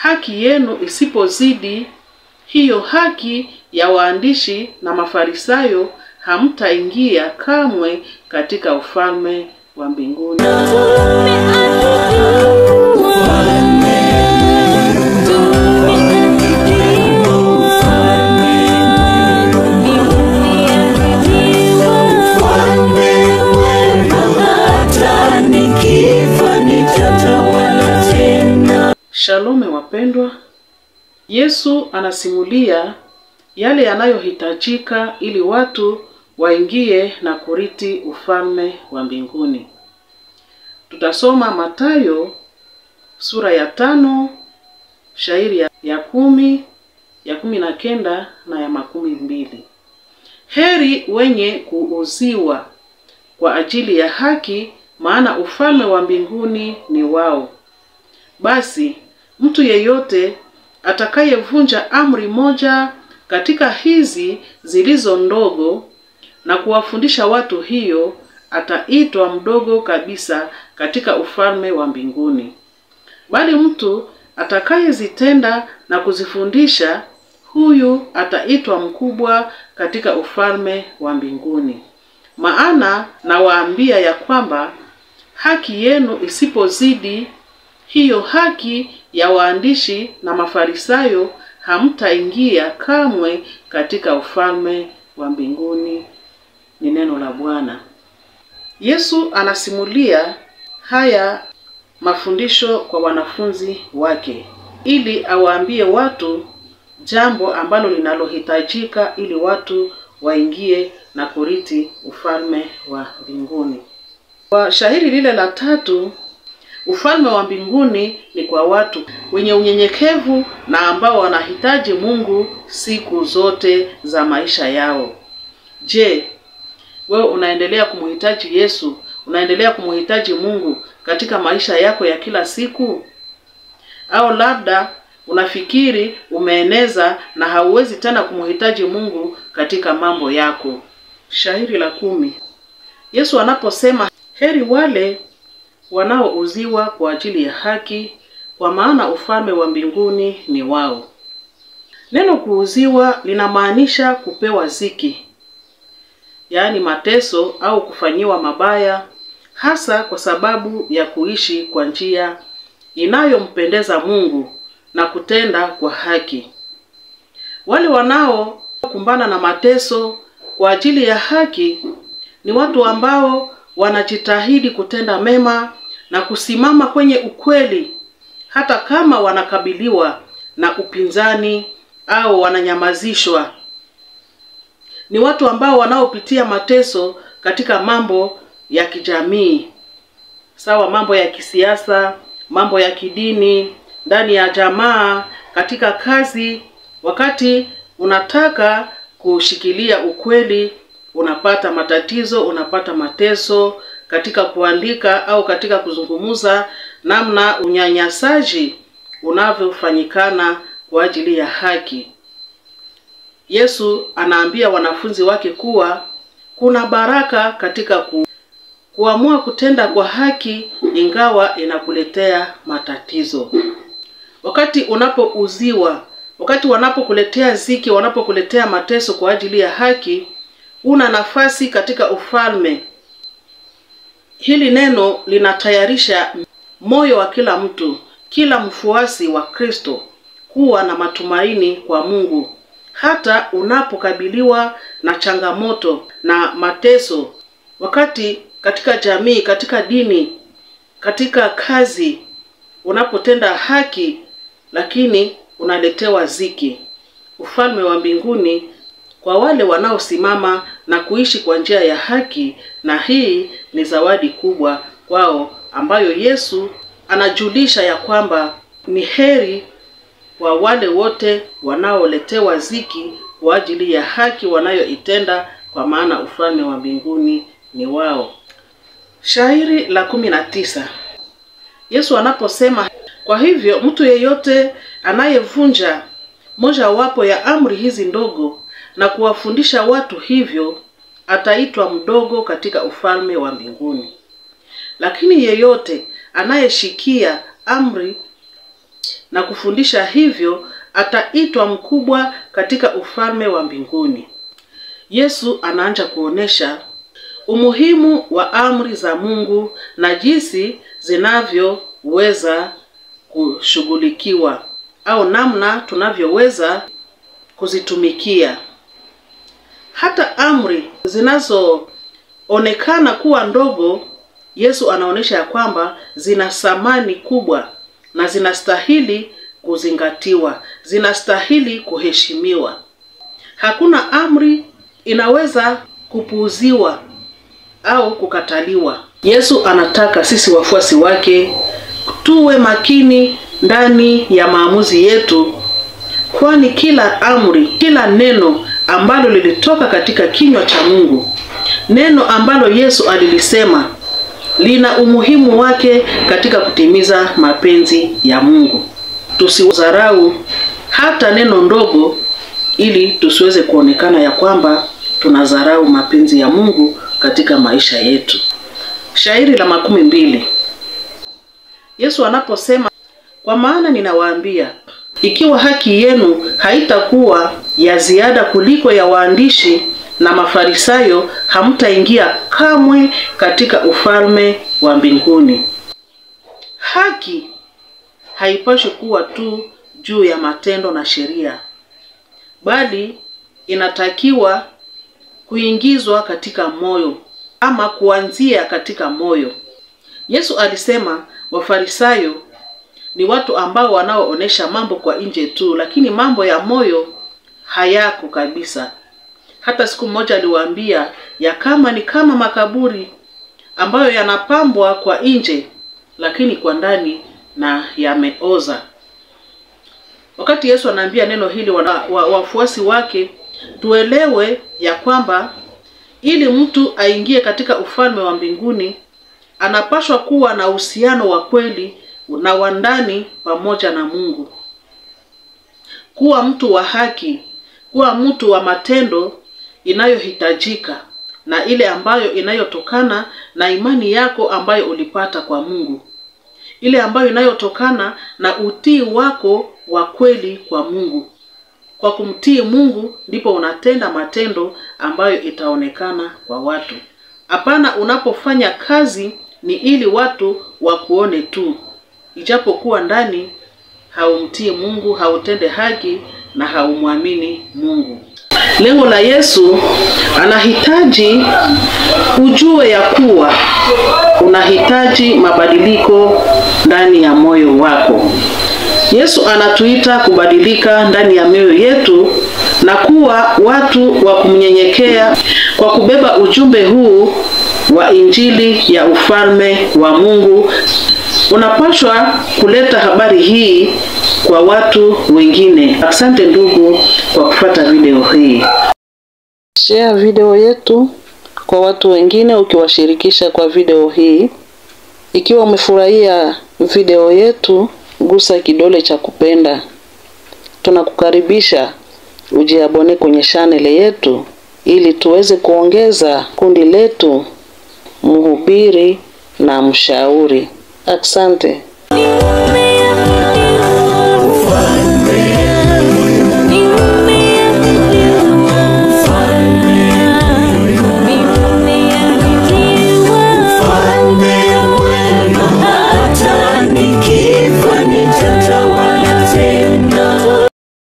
haki yenu isipozidi hiyo haki ya waandishi na Mafarisayo, hamtaingia kamwe katika ufalme wa mbinguni. Shalome wapendwa. Yesu anasimulia yale yanayohitajika ili watu waingie na kuriti ufalme wa mbinguni. Tutasoma Mathayo sura ya 5, shairi ya 10, ya 19 na ya 12. Heri wenye kuuziwa kwa ajili ya haki, maana ufalme wa mbinguni ni wao. Basi mtu yeyote atakayevunja amri moja katika hizi zilizo ndogo na kuwafundisha watu hiyo, ataitwa mdogo kabisa katika ufalme wa mbinguni. Bali mtu atakayezitenda na kuzifundisha, huyu ataitwa mkubwa katika ufalme wa mbinguni. Maana nawaambia ya kwamba haki yenu isipozidi hiyo haki ya waandishi na Mafarisayo, hamtaingia kamwe katika ufalme wa mbinguni. Ni neno la Bwana. Yesu anasimulia haya mafundisho kwa wanafunzi wake ili awaambie watu jambo ambalo linalohitajika ili watu waingie na kuriti ufalme wa mbinguni. Kwa shairi lile la 3, ufalme wa mbinguni ni kwa watu wenye unyenyekevu na ambao wanahitaji Mungu siku zote za maisha yao. Je, wewe unaendelea kumhitaji Yesu? Unaendelea kumhitaji Mungu katika maisha yako ya kila siku? Au labda unafikiri umeeneza na hauwezi tena kumhitaji Mungu katika mambo yako? Shairi la 10. Yesu anaposema heri wale wanaouziwa kwa ajili ya haki, kwa maana ufalme wa mbinguni ni wao. Neno kuuziwa linamaanisha kupewa ziki, yaani mateso au kufanyiwa mabaya, hasa kwa sababu ya kuishi kwa njia inayompendeza Mungu na kutenda kwa haki. Wale wanaokumbana na mateso kwa ajili ya haki ni watu ambao wanajitahidi kutenda mema na kusimama kwenye ukweli, hata kama wanakabiliwa na upinzani au wananyamazishwa. Ni watu ambao wanaopitia mateso katika mambo ya kijamii, sawa mambo ya kisiasa, mambo ya kidini, ndani ya jamaa, katika kazi. Wakati unataka kushikilia ukweli, unapata matatizo, unapata mateso katika kuandika au katika kuzungumuza namna unyanyasaji unavyofanyikana kwa ajili ya haki. Yesu anaambia wanafunzi wake kuwa kuna baraka katika kuamua kutenda kwa haki ingawa inakuletea matatizo. Wakati unapouziwa, wakati wanapokuletea ziki, wanapokuletea mateso kwa ajili ya haki, una nafasi katika ufalme. Hili neno linatayarisha moyo wa kila mtu, kila mfuasi wa Kristo kuwa na matumaini kwa Mungu. Hata unapokabiliwa na changamoto na mateso, wakati katika jamii, katika dini, katika kazi, unapotenda haki lakini unaletewa ziki, ufalme wa mbinguni kwa wale wanaosimama na kuishi kwa njia ya haki, na hii ni zawadi kubwa kwao ambayo Yesu anajulisha ya kwamba ni heri kwa wale wote wanaoletewa ziki kwa ajili ya haki wanayoitenda, kwa maana ufalme wa mbinguni ni wao. Shairi la 19. Yesu anaposema, kwa hivyo mtu yeyote anayevunja moja wapo ya amri hizi ndogo na kuwafundisha watu hivyo, ataitwa mdogo katika ufalme wa mbinguni. Lakini yeyote anayeshikia amri na kufundisha hivyo, ataitwa mkubwa katika ufalme wa mbinguni. Yesu anaanza kuonesha umuhimu wa amri za Mungu na jinsi zinavyoweza kushughulikiwa au namna tunavyoweza kuzitumikia. Hata amri zinazoonekana kuwa ndogo, Yesu anaonesha ya kwamba zina thamani kubwa na zinastahili kuzingatiwa, zinastahili kuheshimiwa. Hakuna amri inaweza kupuuziwa au kukataliwa. Yesu anataka sisi wafuasi wake tuwe makini ndani ya maamuzi yetu, kwani kila amri, kila neno ambalo lilitoka katika kinywa cha Mungu, neno ambalo Yesu alilisema, lina umuhimu wake katika kutimiza mapenzi ya Mungu. Tusidharau hata neno ndogo ili tusiweze kuonekana ya kwamba tunadharau mapenzi ya Mungu katika maisha yetu. Shairi la 12. Yesu anaposema, kwa maana ninawaambia, ikiwa haki yenu haitakuwa ya ziada kuliko ya waandishi na Mafarisayo, hamtaingia kamwe katika ufalme wa mbinguni. Haki haipashi kuwa tu juu ya matendo na sheria, bali inatakiwa kuingizwa katika moyo ama kuanzia katika moyo. Yesu alisema Wafarisayo ni watu ambao wanaoonesha mambo kwa nje tu, lakini mambo ya moyo hayako kabisa. Hata siku moja aliwaambia ya kama ni kama makaburi ambayo yanapambwa kwa nje, lakini kwa ndani na yameoza. Wakati Yesu anaambia neno hili wafuasi wake, tuelewe ya kwamba ili mtu aingie katika ufalme wa mbinguni, anapaswa kuwa na uhusiano wa kweli na wa ndani pamoja na Mungu. Kuwa mtu wa haki, kuwa mtu wa matendo inayohitajika na ile ambayo inayotokana na imani yako ambayo ulipata kwa Mungu. Ile ambayo inayotokana na utii wako wa kweli kwa Mungu. Kwa kumtii Mungu ndipo unatenda matendo ambayo itaonekana kwa watu. Hapana, unapofanya kazi ni ili watu wakuone tu, ijapokuwa ndani haumtii Mungu, hautende haki na haumwamini Mungu. Lengo la Yesu, anahitaji ujue ya kuwa unahitaji mabadiliko ndani ya moyo wako. Yesu anatuita kubadilika ndani ya mioyo yetu na kuwa watu wa kumnyenyekea kwa kubeba ujumbe huu wa Injili ya ufalme wa Mungu. Unapaswa kuleta habari hii kwa watu wengine. Asante ndugu kwa kufuata video hii. Share video yetu kwa watu wengine ukiwashirikisha kwa video hii. Ikiwa umefurahia video yetu, gusa kidole cha kupenda. Tunakukaribisha ujiabone kwenye channel yetu ili tuweze kuongeza kundi letu Mhubiri na Mshauri. Asante.